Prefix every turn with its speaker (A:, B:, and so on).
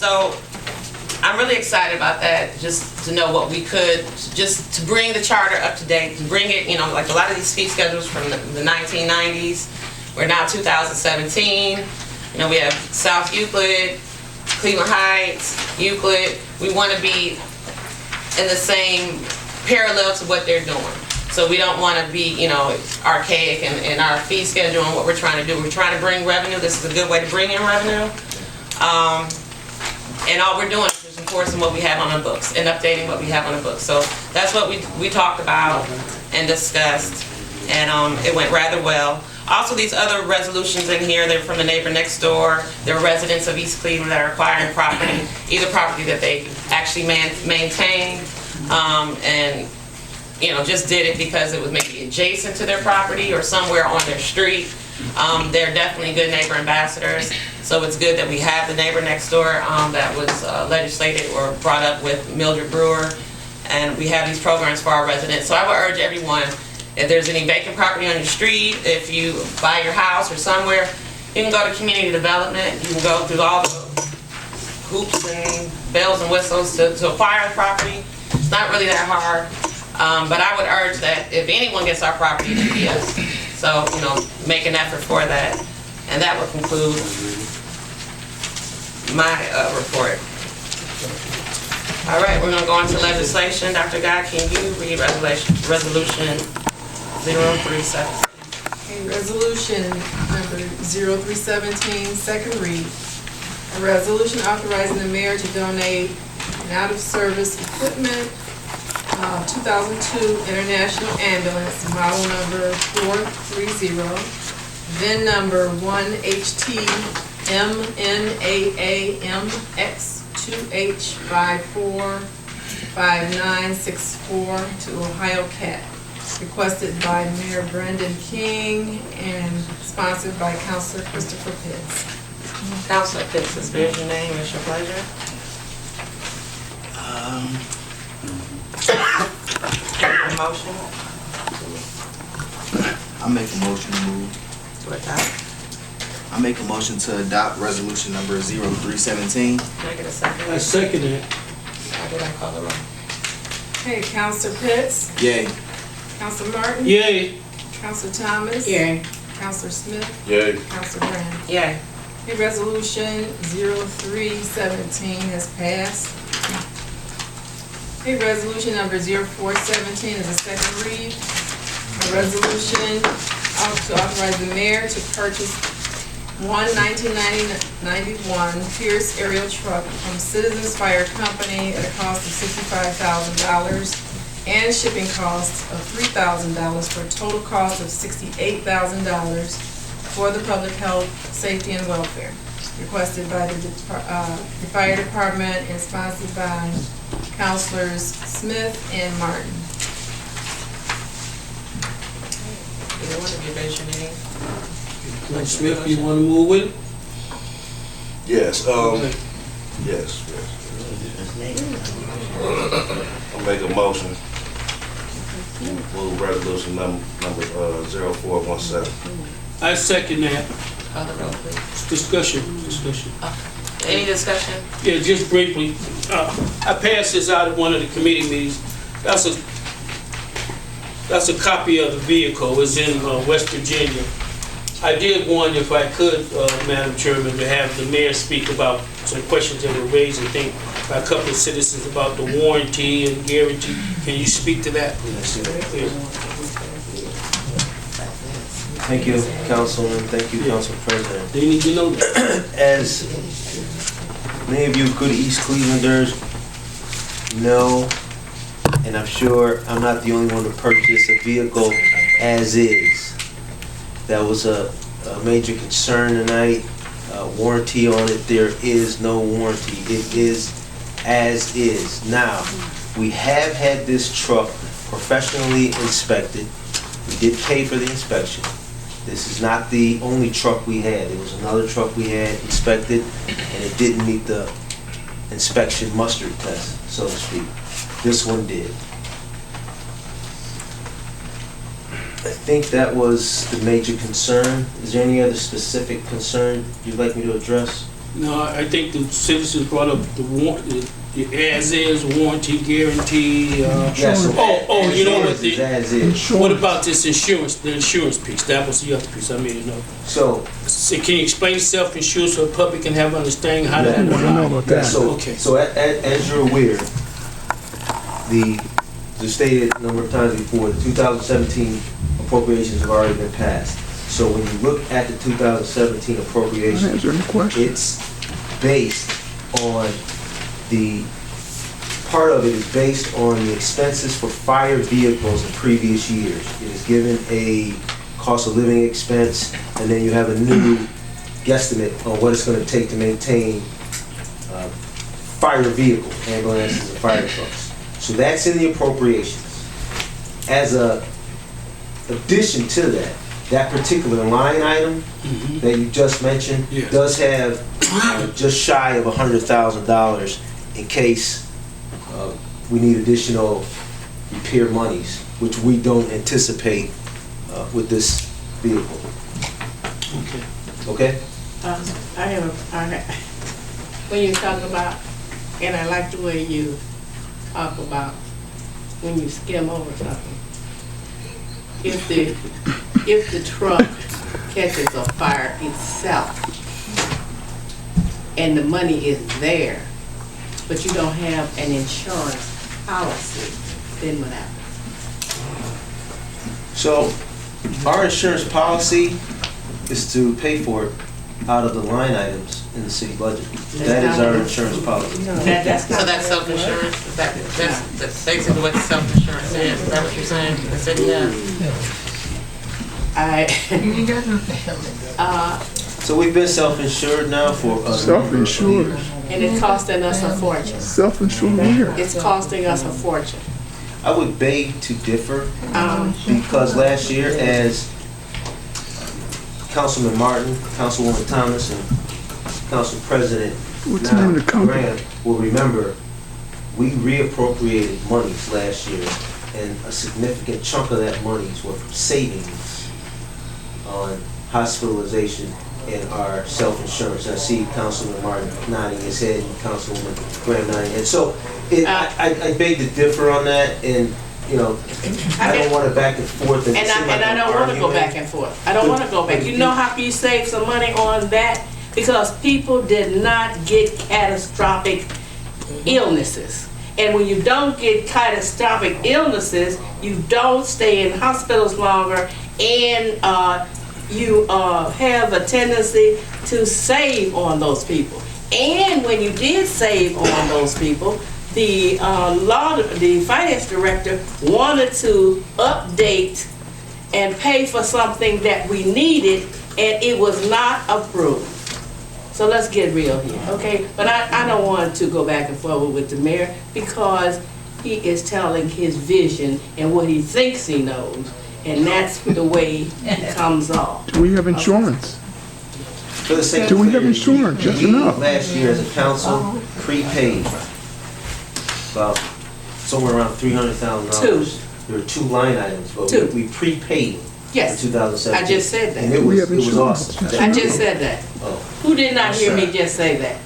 A: So I'm really excited about that, just to know what we could, just to bring the charter up to date, to bring it, like a lot of these fee schedules from the 1990s. We're now 2017. We have South Euclid, Cleveland Heights, Euclid. We want to be in the same parallel to what they're doing. So we don't want to be, archaic in our fee schedule and what we're trying to do. We're trying to bring revenue. This is a good way to bring in revenue. And all we're doing is just enforcing what we have on the books and updating what we have on the books. So that's what we talked about and discussed, and it went rather well. Also, these other resolutions in here, they're from the neighbor next door. They're residents of East Cleveland that are acquiring property, either property that they actually maintain, and just did it because it was maybe adjacent to their property or somewhere on their street. They're definitely good neighbor ambassadors. So it's good that we have the neighbor next door that was legislated or brought up with Mildred Brewer, and we have these programs for our residents. So I would urge everyone, if there's any vacant property on your street, if you buy your house or somewhere, you can go to community development. You can go through all the hoops and bells and whistles to acquire the property. It's not really that hard, but I would urge that if anyone gets our property, it should be us. So, make an effort for that. And that will conclude my report. All right, we're going to go on to legislation. Dr. Guy, can you read resolution 0317?
B: Okay, resolution number 0317, second read. A resolution authorizing the mayor to donate an out-of-service equipment 2002 International Ambulance, model number 430, VIN number 1HTMAAMX2H545964 to Ohio CAT, requested by Mayor Brendan King and sponsored by Councilor Christopher Pitts.
A: Councilor Pitts, is your name? It's your pleasure. Motion?
C: I make a motion to move.
A: What time?
C: I make a motion to adopt resolution number 0317.
A: Can I get a second?
D: I second it.
A: How did I call the roll?
B: Okay, Councilor Pitts,
C: Yay.
B: Councilor Martin,
D: Yay.
B: Councilor Thomas,
E: Yay.
B: Councilor Smith,
D: Yay.
B: Councilor Brand.
A: Yay.
B: Okay, resolution 0317 has passed. Okay, resolution number 0417 is a second read. A resolution to authorize the mayor to purchase one 1991 Pierce aerial truck from Citizens Fire Company at a cost of $65,000 and shipping costs of $3,000 for a total cost of $68,000 for the public health, safety, and welfare. Requested by the fire department and sponsored by Councilors Smith and Martin.
A: Either one of you raise your name.
D: Mike Smith, you want to move with it?
F: Yes, yes. I'll make a motion. Move resolution number 0417.
D: I second that.
A: Call the roll, please.
D: Discussion.
A: Any discussion?
D: Yeah, just briefly. I passed this out at one of the committee meetings. That's a copy of the vehicle. It's in West Virginia. I did want, if I could, Madam Chairman, to have the mayor speak about some questions that were raised, I think, by a couple of citizens about the warranty and guarantee. Can you speak to that? Yeah.
G: Thank you, Councilman. Thank you, Council President.
D: They need to know that.
G: As many of you good East Clevelanders know, and I'm sure I'm not the only one to purchase a vehicle as is. That was a major concern tonight. Warranty on it, there is no warranty. It is as is. Now, we have had this truck professionally inspected. We did pay for the inspection. This is not the only truck we had. There was another truck we had inspected, and it didn't meet the inspection mustard test, so to speak. This one did. I think that was the major concern. Is there any other specific concern you'd like me to address?
D: No, I think the citizens brought up the as-is warranty guarantee.
G: Yes.
D: Oh, you know what?
G: Insurance is as is.
D: What about this insurance, the insurance piece? That was the other piece I made a note.
G: So,
D: Can you explain self-insurance so the public can have understanding how that applies? Okay.
G: So as you're aware, as stated a number of times before, the 2017 appropriations have already been passed. So when you look at the 2017 appropriations, it's based on part of it is based on the expenses for fire vehicles in previous years. It is given a cost of living expense, and then you have a new guesstimate on what it's going to take to maintain fire vehicles, ambulances, and fire trucks. So that's in the appropriations. As a addition to that, that particular line item that you just mentioned does have just shy of $100,000 in case we need additional repair monies, which we don't anticipate with this vehicle. Okay?
E: When you talk about, and I like the way you talk about when you skim over something. If the truck catches a fire itself and the money is there, but you don't have an insurance policy, then what happens?
G: So, our insurance policy is to pay for it out of the line items in the city budget. That is our insurance policy.
A: So that's self-insurance? That's basically what self-insurance is that what you're saying? The city has?
G: So we've been self-insured now for
H: Self-insured.
E: And it's costing us a fortune.
H: Self-insured here.
E: It's costing us a fortune.
G: I would beg to differ because last year, as Councilman Martin, Councilwoman Thomas, and Council President
H: What's the name of the company?
G: Graham will remember, we reappropriated monies last year, and a significant chunk of that monies were from savings on hospitalization and our self-insurance. I see Councilman Martin nodding his head and Councilwoman Graham nodding his head. So I beg to differ on that, and you know, I don't want to back and forth.
E: And I don't want to go back and forth. I don't want to go back. You know how you save some money on that? Because people did not get catastrophic illnesses. And when you don't get catastrophic illnesses, you don't stay in hospitals longer, and you have a tendency to save on those people. And when you did save on those people, the finance director wanted to update and pay for something that we needed, and it was not approved. So let's get real here, okay? But I don't want to go back and forth with the mayor because he is telling his vision and what he thinks he knows, and that's the way he comes off.
H: Do we have insurance?
G: For the sake of
H: Do we have
G: clarity,
H: insurance? Yes or
G: we
H: no?
G: last year as a council prepaid about somewhere around $300,000. There were two line items, but we prepaid
E: Yes,
G: for 2017.
E: I just said that.
G: And it
H: We
G: was
H: have insurance.
G: awesome.
E: I just said that.
G: Oh.
E: Who did not hear me just say that?